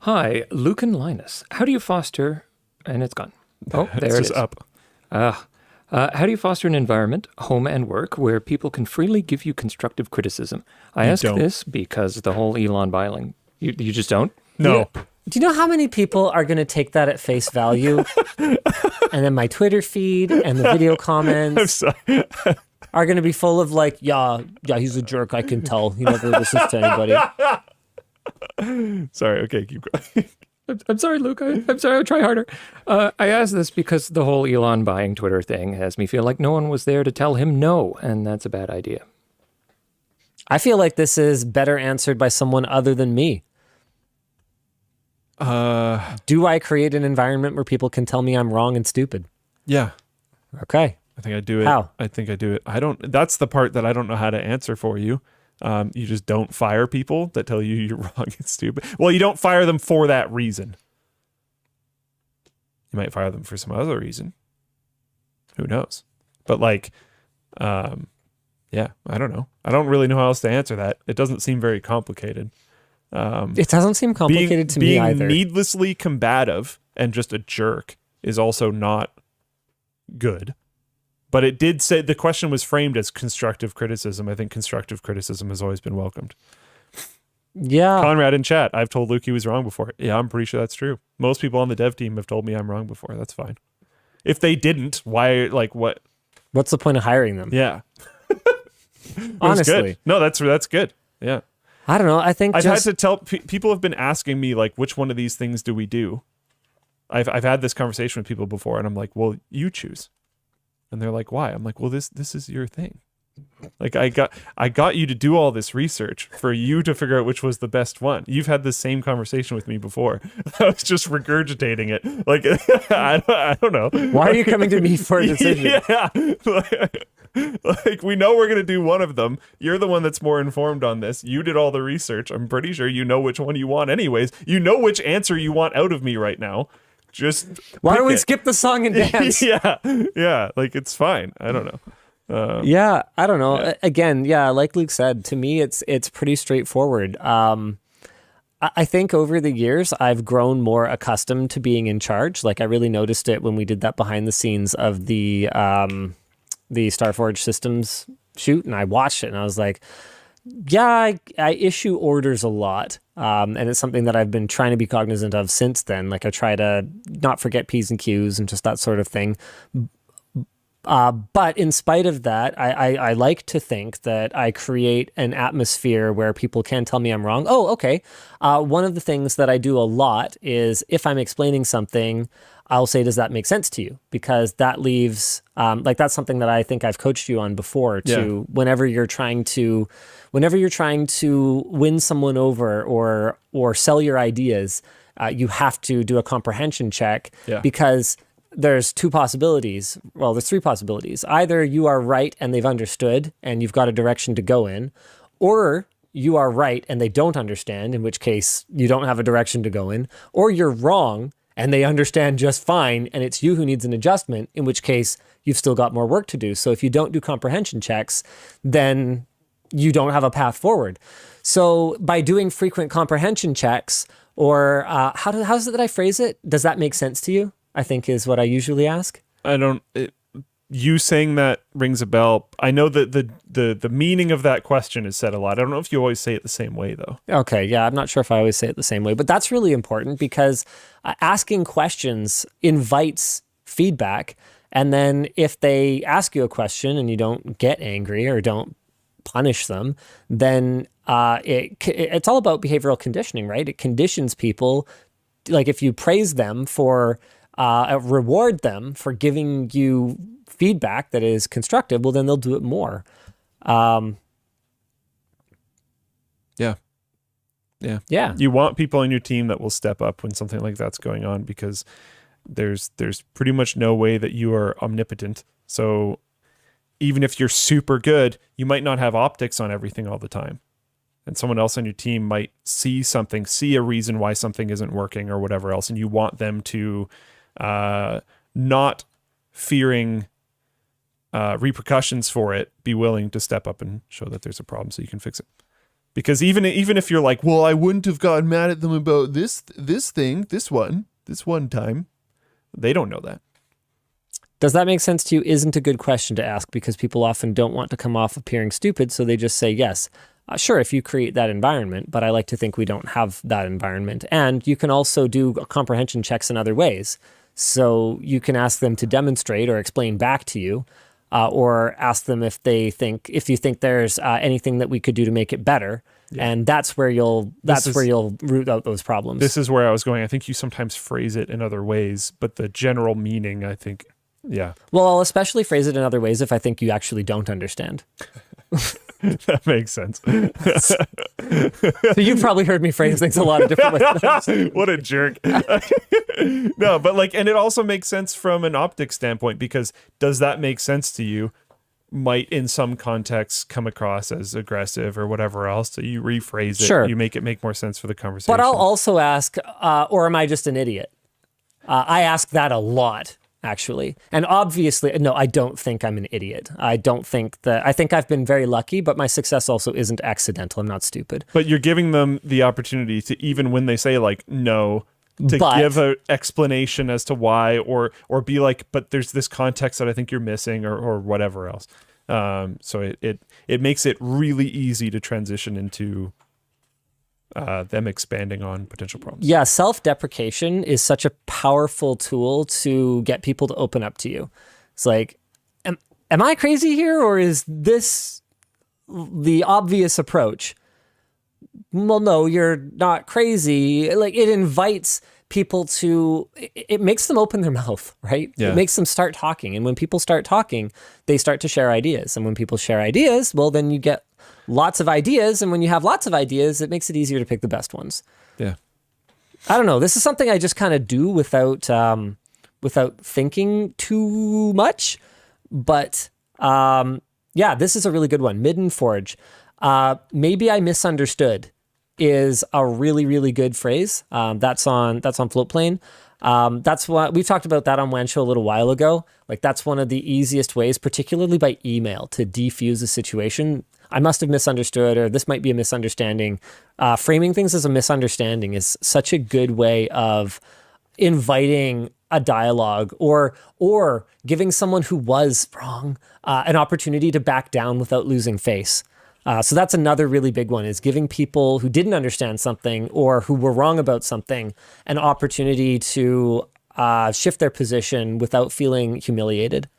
Hi, Luke and Linus. How do you foster... And it's gone. Oh, there It's it just is. up. How do you foster an environment, home and work, where people can freely give you constructive criticism? I ask don't. this because the whole Elon Biling. You just don't? No. Do you know how many people are going to take that at face value? And then my Twitter feed and the video I'm comments sorry. are going to be full of like, yeah, he's a jerk. I can tell. He never listens to anybody. Sorry. Okay, keep going. I'm sorry, Luke. I'm sorry. I'll try harder. I ask this because the whole Elon buying Twitter thing has me feel like no one was there to tell him no, and that's a bad idea. I feel like this is better answered by someone other than me. Do I create an environment where people can tell me I'm wrong and stupid? Yeah. Okay. I think I do it. How? I think I do it. That's the part that I don't know how to answer for you. You just don't fire people that tell you you're wrong and stupid. Well, you don't fire them for that reason. You might fire them for some other reason. Who knows? But like, yeah, I don't know. I don't really know how else to answer that. It doesn't seem very complicated. It doesn't seem complicated to me either. Being needlessly combative and just a jerk is also not good. But it did say the question was framed as constructive criticism. I think constructive criticism has always been welcomed. Yeah. Conrad in chat, I've told Luke he was wrong before. Yeah, I'm pretty sure that's true. Most people on the dev team have told me I'm wrong before. That's fine. If they didn't, why, like, what? What's the point of hiring them? Yeah. Honestly. Good. No, that's good. Yeah. I don't know. I think I've had to tell, people have been asking me, like, which one of these things do we do? I've had this conversation with people before, and I'm like, well, you choose. And they're like, why? I'm like, well, this is your thing. Like, I got you to do all this research for you to figure out which was the best one. You've had the same conversation with me before. I was just regurgitating it. Like, I don't know. Why are you coming to me for a decision? Yeah. Like, we know we're going to do one of them. You're the one that's more informed on this. You did all the research. I'm pretty sure you know which one you want anyways. You know which answer you want out of me right now. Just why don't we it. skip the song and dance? Yeah, like, it's fine. I don't know. Yeah, I don't know. Yeah. Again, yeah, like Luke said, to me, it's pretty straightforward. I think over the years, I've grown more accustomed to being in charge. Like, I really noticed it when we did that behind the scenes of the Starforge Systems shoot, and I watched it, and I was like, yeah, I issue orders a lot. And it's something that I've been trying to be cognizant of since then. Like, I try to not forget P's and Q's and just that sort of thing. But in spite of that, I like to think that I create an atmosphere where people can tell me I'm wrong. Oh, okay. One of the things that I do a lot is if I'm explaining something, I'll say, does that make sense to you? Because that leaves, like, that's something that I think I've coached you on before too. Yeah. Whenever you're trying to win someone over or sell your ideas, you have to do a comprehension check. Yeah. Because there's two possibilities. Well, there's three possibilities. Either you are right and they've understood and you've got a direction to go in, or you are right and they don't understand, in which case you don't have a direction to go in, or you're wrong and they understand just fine and it's you who needs an adjustment, in which case you've still got more work to do. So if you don't do comprehension checks, then you don't have a path forward. So by doing frequent comprehension checks, or how's it that I phrase it? Does that make sense to you? I think is what I usually ask. You saying that rings a bell. I know that the meaning of that question is said a lot. I don't know if you always say it the same way, though. Okay, yeah, I'm not sure if I always say it the same way, but that's really important because asking questions invites feedback. And then if they ask you a question and you don't get angry or don't punish them, then it's all about behavioral conditioning, right? It conditions people. Like, if you praise them for reward them for giving you feedback that is constructive, well, then they'll do it more. Yeah. You want people on your team that will step up when something like that's going on, because there's pretty much no way that you are omnipotent. So even if you're super good, you might not have optics on everything all the time. And someone else on your team might see a reason why something isn't working or whatever else, and you want them to, not fearing repercussions for it, be willing to step up and show that there's a problem so you can fix it. Because even if you're like, well, I wouldn't have gotten mad at them about this one time, they don't know that. Does that make sense to you? Isn't a good question to ask, because people often don't want to come off appearing stupid, so they just say yes. Sure, if you create that environment, but I like to think we don't have that environment. And you can also do comprehension checks in other ways. So you can ask them to demonstrate or explain back to you, or ask them if you think there's anything that we could do to make it better. Yeah. And that's where you'll root out those problems. This is where I was going. I think you sometimes phrase it in other ways, but the general meaning, I think, yeah. Well, I'll especially phrase it in other ways if I think you actually don't understand. That makes sense. So you've probably heard me phrase things a lot of different ways. What a jerk. No, but and it also makes sense from an optics standpoint, because does that make sense to you? Might in some contexts come across as aggressive or whatever else. So you rephrase it. Sure. You make it make more sense for the conversation. But I'll also ask, or am I just an idiot? I ask that a lot, actually. And obviously, no, I don't think I'm an idiot. I think I've been very lucky, but my success also isn't accidental. I'm not stupid. But you're giving them the opportunity to, even when they say no, to give an explanation as to why, or be like, but there's this context that I think you're missing, or whatever else. So it makes it really easy to transition into them expanding on potential problems. Yeah, self-deprecation is such a powerful tool to get people to open up to you. It's like, am I crazy here, or is this the obvious approach? Well, no, you're not crazy. It invites people to, it makes them open their mouth, right? Yeah. It makes them start talking. And when people start talking, they start to share ideas. And when people share ideas, well, then you get lots of ideas. And when you have lots of ideas, it makes it easier to pick the best ones. Yeah. I don't know. This is something I just kind of do without thinking too much. But yeah, this is a really good one. Midden Forge. Maybe I misunderstood is a really, really good phrase. That's on Floatplane. That's what we've talked about that on WAN Show a little while ago. That's one of the easiest ways, particularly by email, to defuse a situation. I must have misunderstood, or this might be a misunderstanding. Framing things as a misunderstanding is such a good way of inviting a dialogue, or giving someone who was wrong an opportunity to back down without losing face. So that's another really big one, is giving people who didn't understand something or who were wrong about something an opportunity to shift their position without feeling humiliated.